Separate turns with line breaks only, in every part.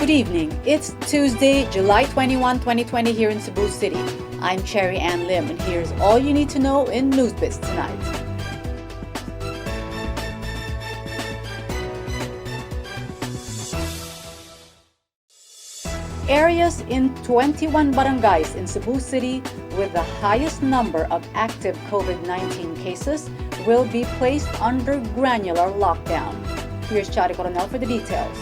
Good evening. It's Tuesday, July 21, 2020 here in Cebu City. I'm Cherry Ann Lim, and here's all you need to know in Newsbits tonight. Areas in 21 barangays in Cebu City with the highest number of active COVID-19 cases will be placed under granular lockdown. Here's Chari Coronel for the details.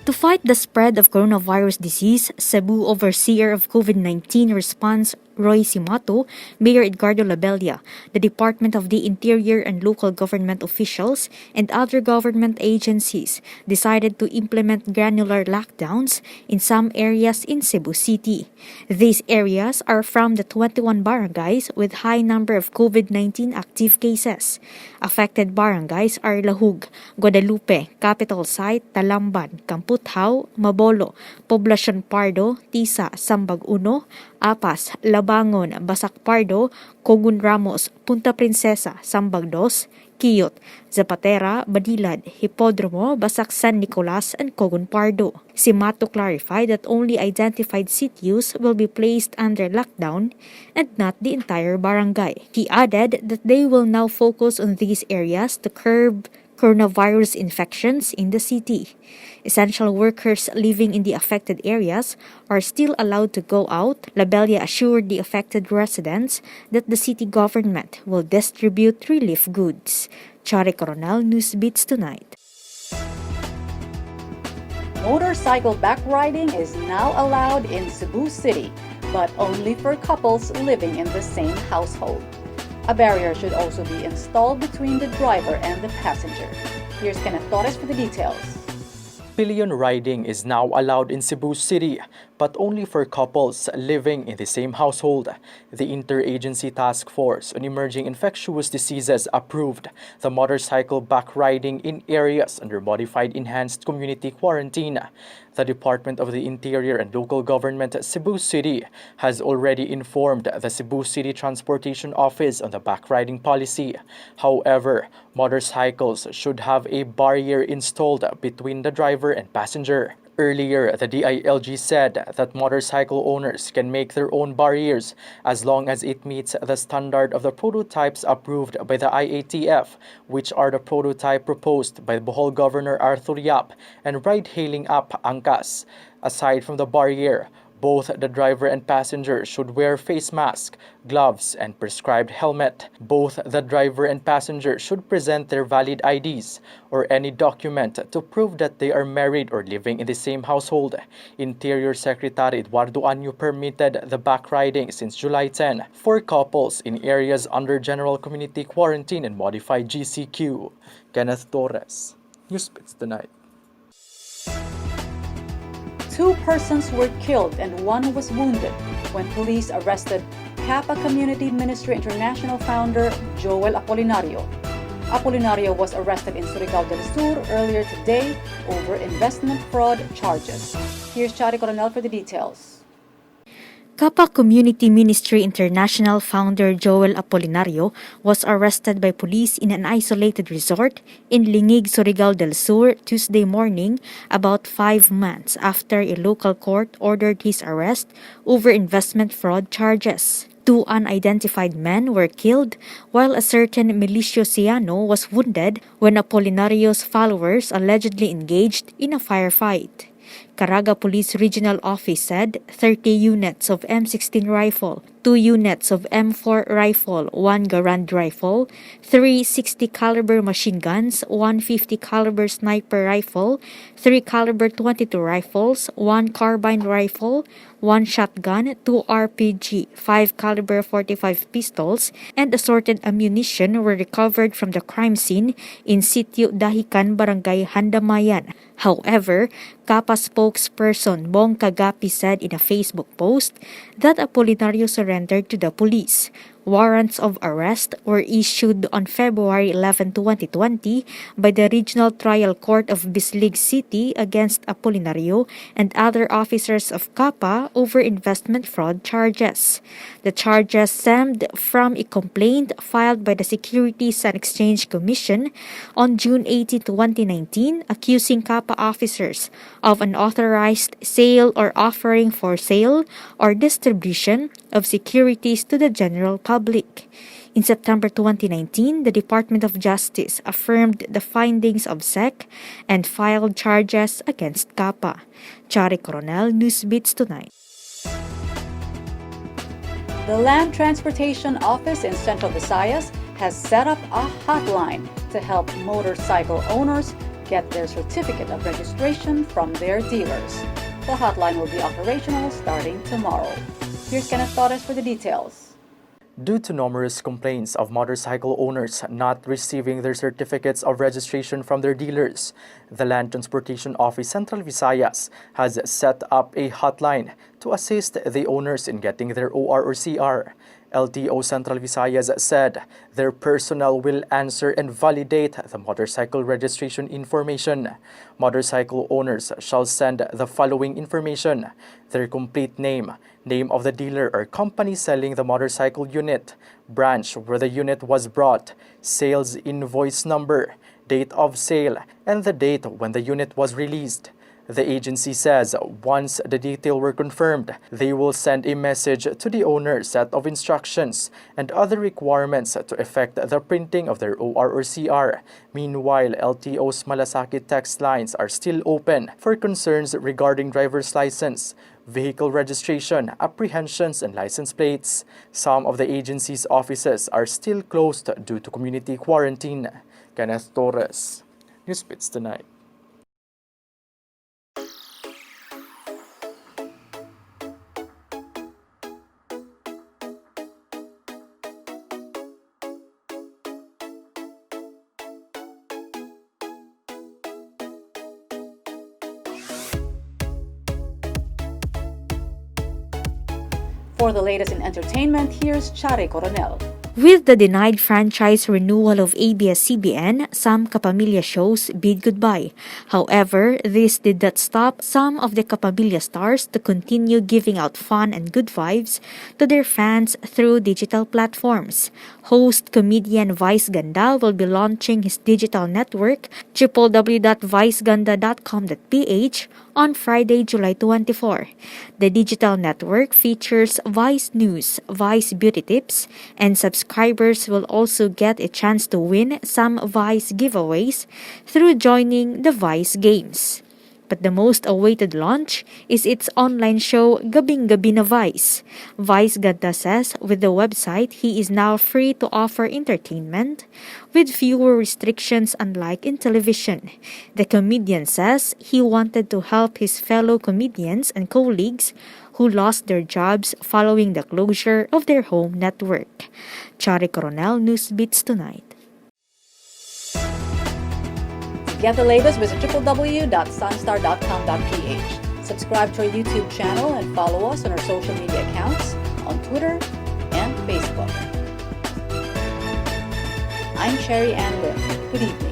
To fight the spread of coronavirus disease, Cebu Overseer of COVID-19 Response Roy Simato, Mayor Edgardo Labella, the Department of the Interior and local government officials, and other government agencies decided to implement granular lockdowns in some areas in Cebu City. These areas are from the 21 barangays with high number of COVID-19 active cases. Affected barangays are Lahug, Guadalupe, Capital Site, Talamban, Camputao, Mabolo, Poblacion Pardo, Tisa, Sambag Uno, Apas, Labangon, Basak Pardo, Cogun Ramos, Punta Princesa, Sambag Dos, Quiyot, Zapatera, Badilad, Hipodromo, Basak San Nicolas, and Cogun Pardo. Simato clarified that only identified sitios will be placed under lockdown and not the entire barangay. He added that they will now focus on these areas to curb coronavirus infections in the city. Essential workers living in the affected areas are still allowed to go out. Labella assured the affected residents that the city government will distribute relief goods. Chari Coronel, Newsbits Tonight.
Motorcycle back riding is now allowed in Cebu City, but only for couples living in the same household. A barrier should also be installed between the driver and the passenger. Here's Kenneth Torres for the details.
Pillion riding is now allowed in Cebu City, but only for couples living in the same household. The Interagency Task Force on Emerging Infectious Diseases approved the motorcycle back riding in areas under modified enhanced community quarantine. The Department of the Interior and Local Government Cebu City has already informed the Cebu City Transportation Office on the back riding policy. However, motorcycles should have a barrier installed between the driver and passenger. Earlier, the DILG said that motorcycle owners can make their own barriers as long as it meets the standard of the prototypes approved by the IATF, which are the prototype proposed by Bohol Governor Arthur Yap and ride-hailing app Angkas. Aside from the barrier, both the driver and passenger should wear face mask, gloves, and prescribed helmet. Both the driver and passenger should present their valid IDs or any document to prove that they are married or living in the same household. Interior Secretary Eduardo Anyo permitted the back riding since July 10 for couples in areas under general community quarantine and modified GCQ. Kenneth Torres, Newsbits Tonight.
2 persons were killed and 1 was wounded when police arrested Kappa Community Ministry International founder Joel Apolinario. Apolinario was arrested in Surigao del Sur earlier today over investment fraud charges. Here's Chari Coronel for the details.
Kappa Community Ministry International founder Joel Apolinario was arrested by police in an isolated resort in Lingig, Surigao del Sur Tuesday morning, about 5 months after a local court ordered his arrest over investment fraud charges. 2 unidentified men were killed, while a certain militiosiano was wounded when Apolinario's followers allegedly engaged in a firefight. Caraga Police Regional Office said 30 units of M16 rifle, 2 units of M4 rifle, 1 Garand rifle, 3 60 caliber machine guns, 1 50 caliber sniper rifle, 3 caliber 22 rifles, 1 carbine rifle, 1 shotgun, 2 RPG, 5 caliber 45 pistols, and assorted ammunition were recovered from the crime scene in Sitio Dahican, Barangay Handamayan. However, Kappa spokesperson Bong Kagapi said in a Facebook post that Apolinario surrendered to the police. Warrants of arrest were issued on February 11, 2020 by the Regional Trial Court of Cebu City against Apolinario and other officers of CAPA over investment fraud charges. The charges stemmed from a complaint filed by the Securities and Exchange Commission on June 18, 2019, accusing CAPA officers of unauthorized sale or offering for sale or distribution of securities to the general public. In September 2019, the Department of Justice affirmed the findings of SEC and filed charges against CAPA. Chari Coronel, Newsbits Tonight.
The Land Transportation Office in Central Visayas has set up a hotline to help motorcycle owners get their certificate of registration from their dealers. The hotline will be operational starting tomorrow. Here's Kenneth Torres for the details.
Due to numerous complaints of motorcycle owners not receiving their certificates of registration from their dealers, the Land Transportation Office Central Visayas has set up a hotline to assist the owners in getting their OR or CR. LTO Central Visayas said their personnel will answer and validate the motorcycle registration information. Motorcycle owners shall send the following information: their complete name, name of the dealer or company selling the motorcycle unit, branch where the unit was brought, sales invoice number, date of sale, and the date when the unit was released. The agency says once the details were confirmed, they will send a message to the owner set of instructions and other requirements to effect the printing of their OR or CR. Meanwhile, LTO's Malasakit text lines are still open for concerns regarding driver's license, vehicle registration, apprehensions, and license plates. Some of the agency's offices are still closed due to community quarantine. Kenneth Torres, Newsbits Tonight.
For the latest in entertainment, here's Chari Coronel.
With the denied franchise renewal of ABS-CBN, some Kapamilya shows bid goodbye. However, this did not stop some of the Kapamilya stars to continue giving out fun and good vibes to their fans through digital platforms. Host comedian Vice Ganda will be launching his digital network, www.viceganda.com.ph, on Friday, July 24. The digital network features Vice News, Vice Beauty Tips, and subscribers will also get a chance to win some Vice giveaways through joining the Vice Games. But the most awaited launch is its online show, Gabing Gabi na Vice. Vice Ganda says with the website, he is now free to offer entertainment with fewer restrictions unlike in television. The comedian says he wanted to help his fellow comedians and colleagues who lost their jobs following the closure of their home network. Chari Coronel, Newsbits Tonight.
Get the latest, visit www.sunstar.com.ph. Subscribe to our YouTube channel and follow us on our social media accounts on Twitter and Facebook. I'm Sherry Ann Lim. Good evening.